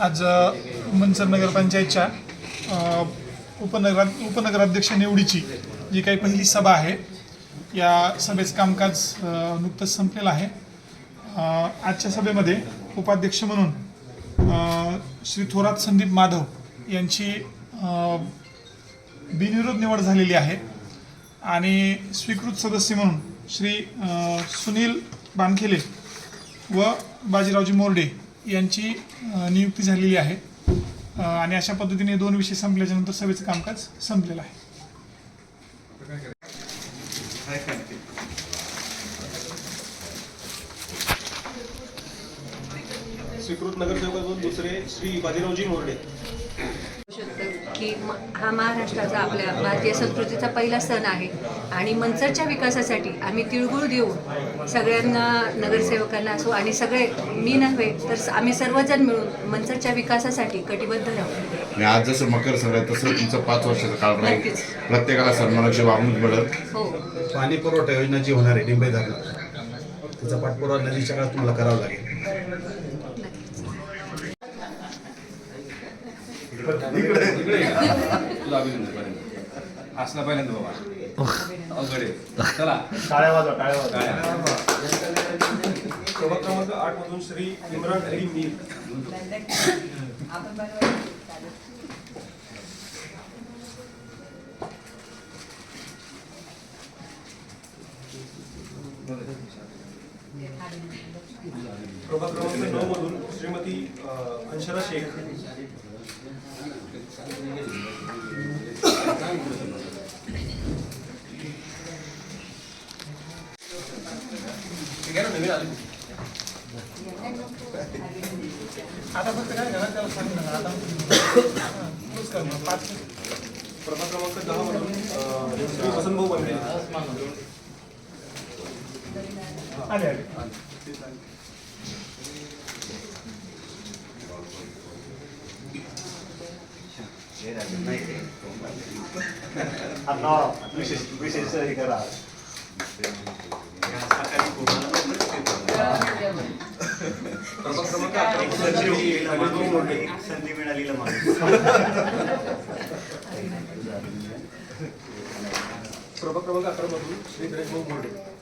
आज मंचर नगरपंचायतच्या उपनगराध्यक्ष निवडीची जी काही पहिली सभा आहे, या सभेचं कामकाज नुकतंच संपलेलं आहे. आजच्या सभेमध्ये उपाध्यक्ष म्हणून श्री थोरात संदीप माधव यांची बिनविरोध निवड झालेली आहे आणि स्वीकृत सदस्य म्हणून श्री सुनील बानखेले व बाजीरावजी मोर्डे यांची नियुक्ती झालेली आहे. आणि अशा पद्धतीने दोन विषय संपल्याच्या नंतर सभेचं कामकाज संपलेलं आहे. स्वीकृत नगरसेवक दुसरे श्री बाजीरावजी मोर्डे की हा महाराष्ट्राचा आपल्या भारतीय संस्कृतीचा पहिला सण आहे आणि मंचरच्या विकासासाठी आम्ही तिळगुळ देऊन सगळ्यांना, नगरसेवकांना असो आणि सगळे, मी नव्हे तर आम्ही सर्वजण मिळून मंचरच्या विकासासाठी कटिबद्ध राहू. आणि आज जसं मकर संक्रांत तसं तुमचं 5 वर्षाचा काळ राहील, प्रत्येकाला सन्मानाची वागणूक मिळत. हो, पाणी पुरवठा योजना जी होणार आहे डिंबे धरणात, त्याचा पाठपुरावा नदीच्या काळात तुम्हाला करावा लागेल. असला पहिल्यांदा बाबा अवघडे चला टाळ्या वाजवा, टाळ्या वाजवा. प्रभाग क्रमांक 8 मधून श्री इम्रान अली मीर. प्रभाग क्रमांक 9 मधून श्रीमती अंशरा शेख. आता फक्त काय करा, त्याला सांगू नका. आता प्रभाग क्रमांक 10 मधून श्री वसंतभाऊ बंडे. आले आले. विशेष हे करा. प्रभाग क्रमांक 11 संधी मिळाली. प्रभाग क्रमांक 11 मधून श्री गणेशभाऊ मोर्डे.